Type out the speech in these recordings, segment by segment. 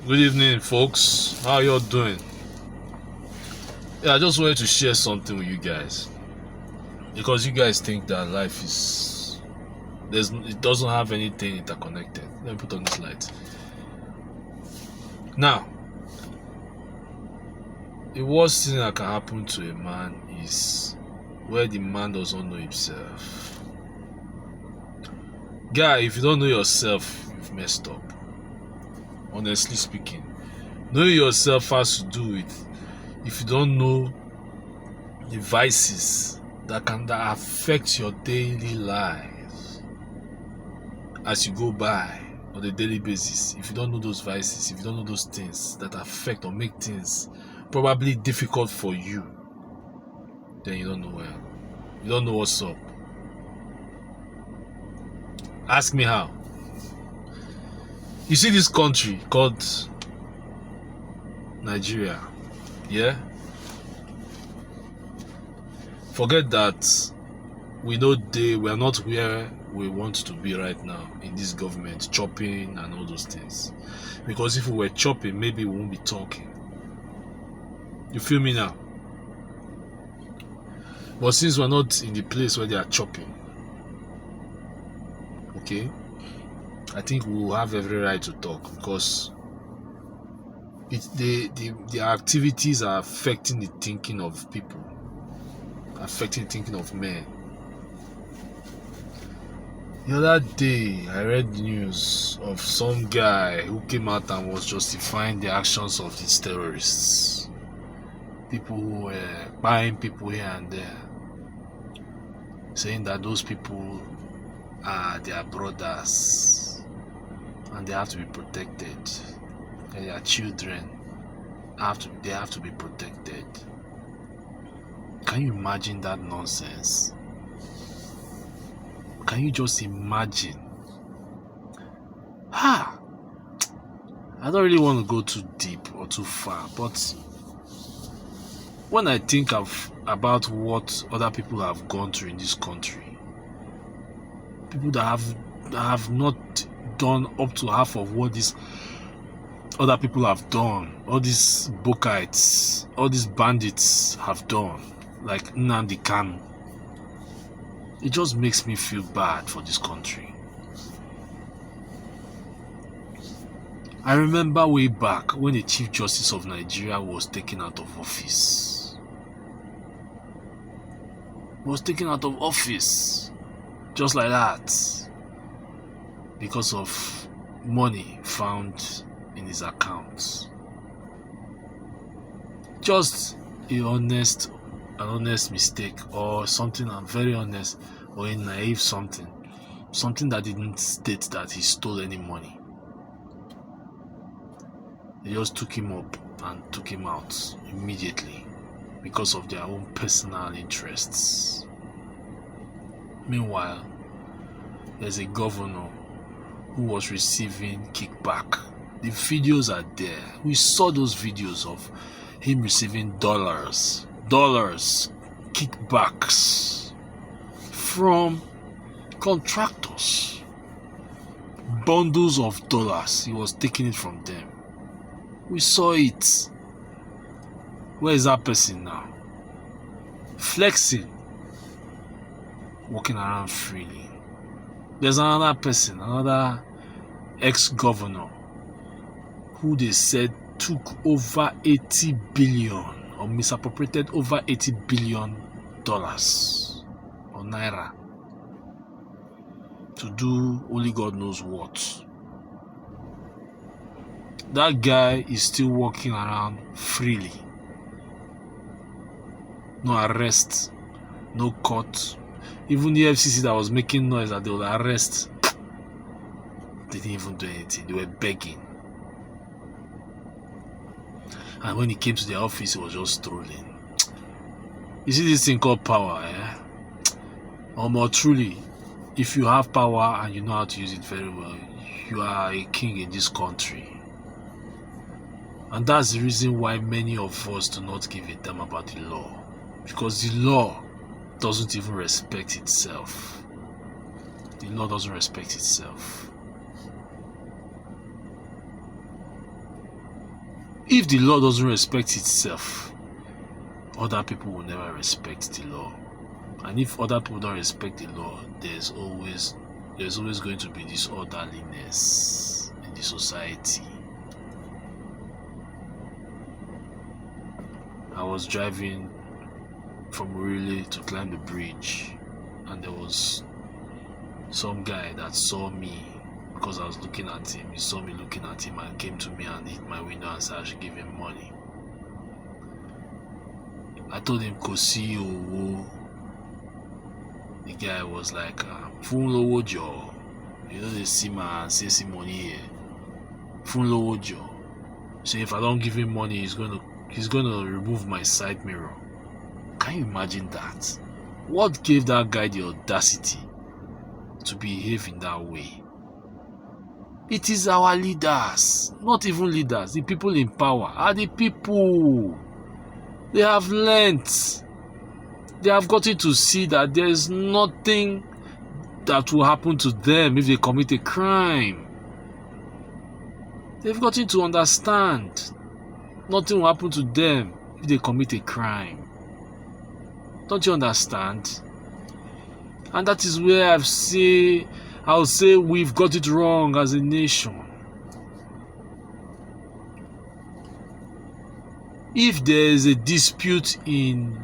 Good evening, folks. How y'all doing? I just wanted to share something with you guys because you guys think that life is it doesn't have anything interconnected. Let me put on this light. Now, the worst thing that can happen to a man is where the man doesn't know himself. Guy, if you don't know yourself, you've messed up. Honestly speaking, knowing yourself has to do with if you don't know the vices that affect your daily lives as you go by on a daily basis. If you don't know those vices, if you don't know those things that affect or make things probably difficult for you, then you don't know well. You don't know what's up. Ask me how. You see this country called Nigeria, yeah? Forget that we are not where we want to be right now in this government, chopping and all those things. Because if we were chopping, maybe we won't be talking. You feel me now? But since we're not in the place where they are chopping, okay, I think we will have every right to talk because the activities are affecting the thinking of people, affecting the thinking of men. The other day, I read news of some guy who came out and was justifying the actions of these terrorists. People who were buying people here and there, saying that those people are their brothers and they have to be protected, and their children they have to be protected. Can you imagine that nonsense? Can you just imagine? I don't really want to go too deep or too far, but when I think about what other people have gone through in this country, people that have not done up to half of what these other people have done, all these Bokites, all these bandits have done, like Nnamdi Kanu, it just makes me feel bad for this country. I remember way back when the Chief Justice of Nigeria was taken out of office. Just like that, because of money found in his accounts. Just an honest mistake, or something very honest, or a naive something that didn't state that he stole any money. They just took him up and took him out immediately because of their own personal interests. Meanwhile, there's a governor who was receiving kickback. The videos are there. We saw those videos of him receiving dollars, kickbacks from contractors. Bundles of dollars. He was taking it from them. We saw it. Where is that person now? Flexing. Walking around freely. There's another person, another ex-governor, who they said took over 80 billion or misappropriated over $80 billion or naira to do only God knows what. That guy is still walking around freely. No arrest, no court. Even the FCC that was making noise that they would arrest, they didn't even do anything. They were begging. And when he came to their office, he was just strolling. You see this thing called power, Or more truly, if you have power and you know how to use it very well, you are a king in this country. And that's the reason why many of us do not give a damn about the law. Because the law doesn't even respect itself. The law doesn't respect itself. If the law doesn't respect itself, other people will never respect the law. And if other people don't respect the law, there's always going to be disorderliness in the society. I was driving from Rile to climb the bridge, and there was some guy that saw me because I was looking at him. He saw me looking at him and came to me and hit my window and said I should give him money. I told him, Kosi Owo. The guy was like, Fun lowo jo. You know, they see my say some money here. Fun lowo jo. So if I don't give him money, he's gonna remove my side mirror. Can you imagine that? What gave that guy the audacity to behave in that way? It is our leaders, not even leaders. The people in power are the people. They have learnt. They have gotten to see that there is nothing that will happen to them if they commit a crime. They've gotten to understand nothing will happen to them if they commit a crime. Don't you understand? And that is where I'll say we've got it wrong as a nation. If there is a dispute in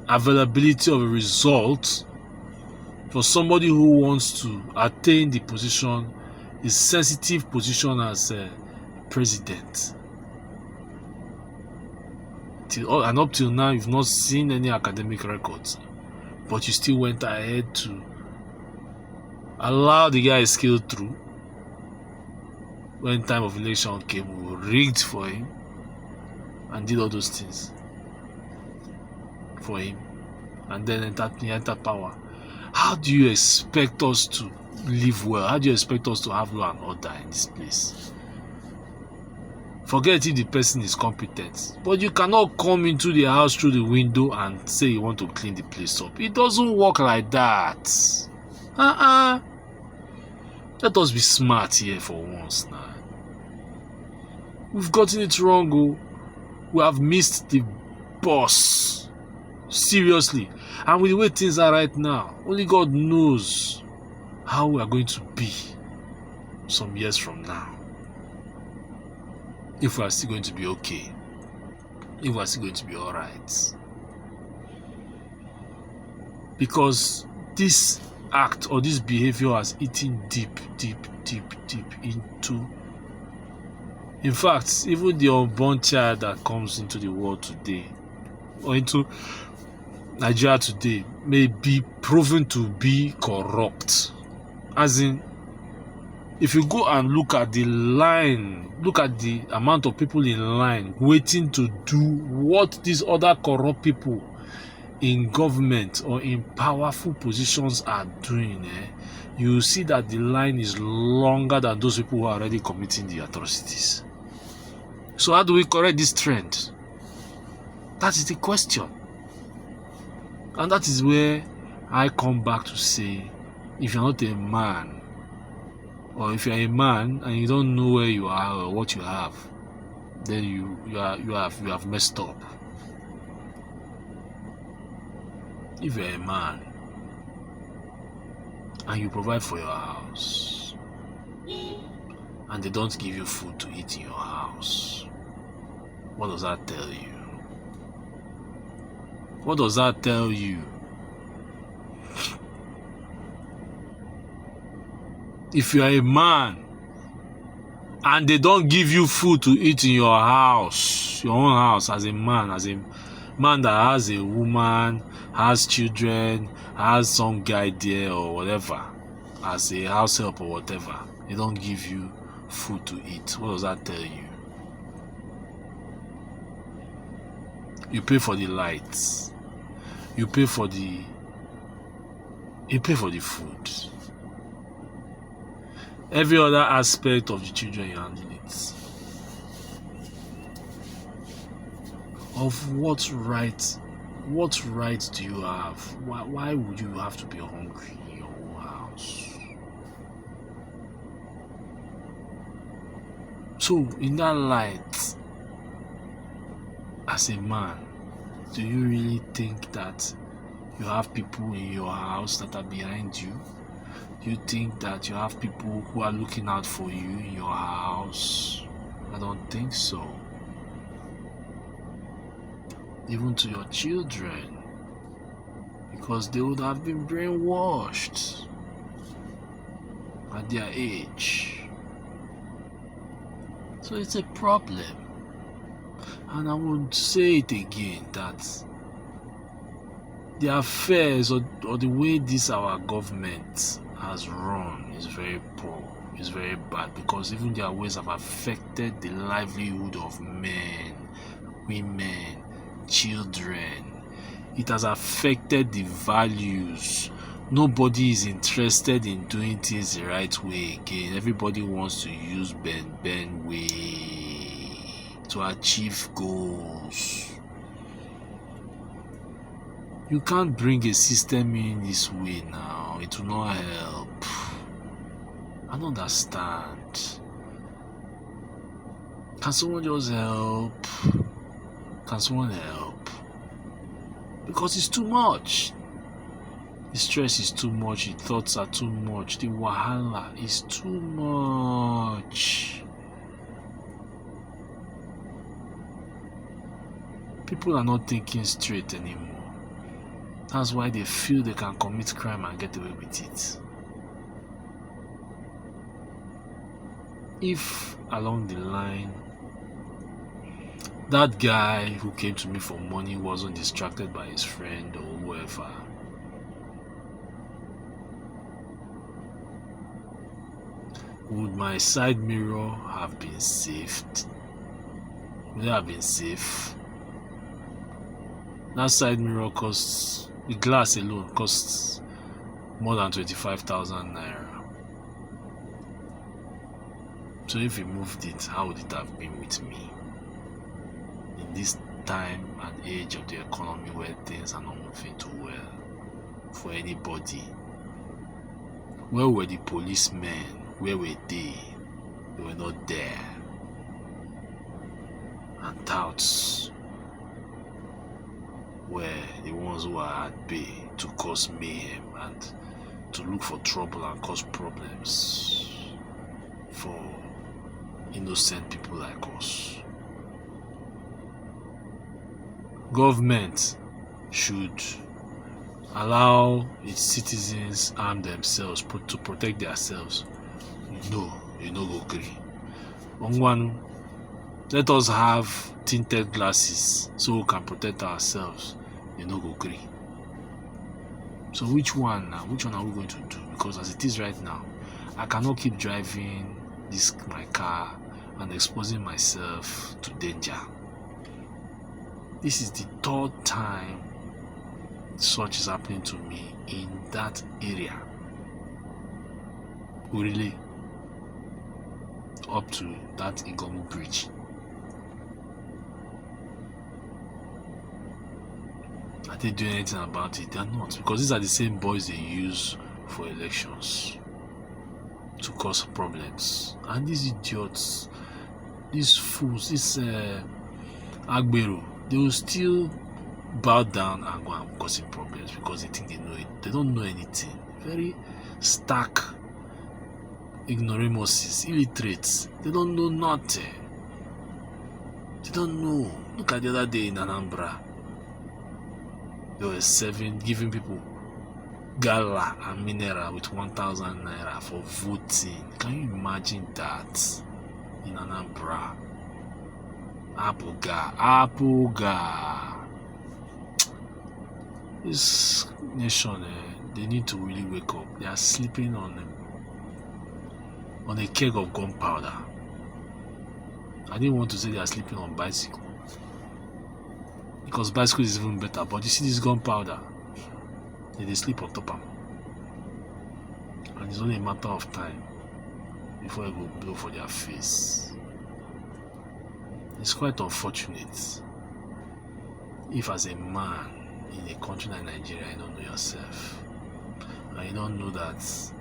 availability of a result for somebody who wants to attain the position, a sensitive position as a president, and up till now you've not seen any academic records, but you still went ahead to allow the guy to scale through. When time of election came, we rigged for him and did all those things for him, and then he entered power. How do you expect us to live well? How do you expect us to have law and order in this place? Forget if the person is competent, but you cannot come into the house through the window and say you want to clean the place up. It doesn't work like that. Let us be smart here for once now. We've gotten it wrong. Oh. We have missed the boss. Seriously. And with the way things are right now, only God knows how we are going to be some years from now. If we are still going to be okay. If we are still going to be alright. Because this act or this behavior has eaten deep into. In fact, even the unborn child that comes into the world today, or into Nigeria today, may be proven to be corrupt. As in, if you go and look at the line, look at the amount of people in line waiting to do what these other corrupt people in government or in powerful positions are doing, you see that the line is longer than those people who are already committing the atrocities. So how do we correct this trend? That is the question. And that is where I come back to say, if you're not a man, or if you're a man and you don't know where you are or what you have, then you have messed up. If you're a man and you provide for your house and they don't give you food to eat in your house, what does that tell you? What does that tell you? If you are a man and they don't give you food to eat in your house, your own house, as a man that has a woman, has children, has some guy there or whatever, as a house help or whatever, they don't give you food to eat, what does that tell you? You pay for the lights, you pay for the food. Every other aspect of the children, you handle it. Of what right do you have? Why would you have to be hungry in your own house? So in that light, as a man, do you really think that you have people in your house that are behind you? Do you think that you have people who are looking out for you in your house? I don't think so. Even to your children, because they would have been brainwashed at their age. So it's a problem. And I would say it again that the affairs or the way this our government has run is very poor, is very bad, because even their ways have affected the livelihood of men, women, children. It has affected the values. Nobody is interested in doing things the right way again. Everybody wants to use Ben way to achieve goals. You can't bring a system in this way now. It will not help. I don't understand. Can someone just help? Can someone help? Because it's too much. The stress is too much, the thoughts are too much, the wahala is too much. People are not thinking straight anymore. That's why they feel they can commit crime and get away with it. If along the line, that guy who came to me for money wasn't distracted by his friend or whoever, would my side mirror have been saved? Would it have been safe? That side mirror costs, the glass alone costs more than 25,000 naira. So if he moved it, how would it have been with me? In this time and age of the economy where things are not moving too well for anybody. Where were the policemen? Where were they? They were not there. And touts were the ones who are at bay to cause mayhem and to look for trouble and cause problems for innocent people like us. Government should allow its citizens arm themselves to protect themselves. No, you no go agree. One, let us have tinted glasses so we can protect ourselves. You no go agree. So which one now? Which one are we going to do? Because as it is right now, I cannot keep driving my car and exposing myself to danger. This is the third time such is happening to me in that area. Really, up to that Igomu bridge. Are they doing anything about it? They are not, because these are the same boys they use for elections to cause problems. And these idiots, these fools, this Agbero, they will still bow down and go and causing problems because they think they know it. They don't know anything. Very stark ignoramuses, illiterates. They don't know nothing. They don't know. Look at the other day in Anambra. They were giving people gala and mineral with 1,000 naira for voting. Can you imagine that in Anambra? Apuga. This nation, they need to really wake up. They are sleeping on a keg of gunpowder. I didn't want to say they are sleeping on bicycle, because bicycle is even better. But you see this gunpowder, they sleep on top of them, and it's only a matter of time before it will blow for their face. It's quite unfortunate if, as a man in a country like Nigeria, you don't know yourself, and you don't know that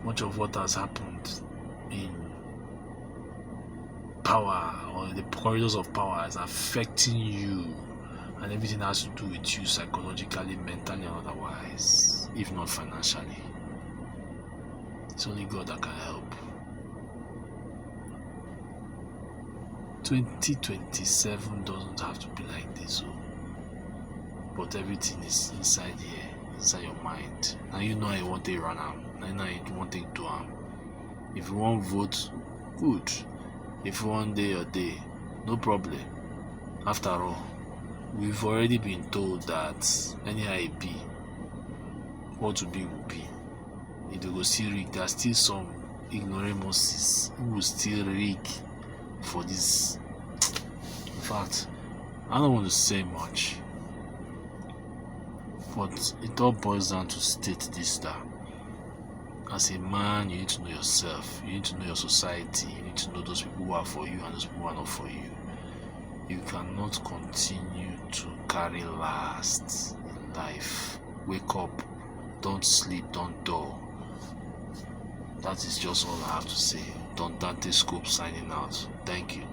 much of what has happened in power or the corridors of power is affecting you, and everything has to do with you psychologically, mentally, and otherwise, if not financially. It's only God that can help. 2027 doesn't have to be like this, but everything is inside here, inside your mind. Now you know I want to run am. Now you know I want to do am. If you want vote, good. If you want day or day, no problem. After all, we've already been told that anyhow it be, what will be. If they go still rig, there are still some ignoramuses who will still rig for this. In fact, I don't want to say much, but it all boils down to state this, that as a man, you need to know yourself, you need to know your society, you need to know those people who are for you and those people who are not for you. You cannot continue to carry last in life. Wake up, don't sleep, don't dull. That is just all I have to say. Don Dante Scope signing out. Thank you.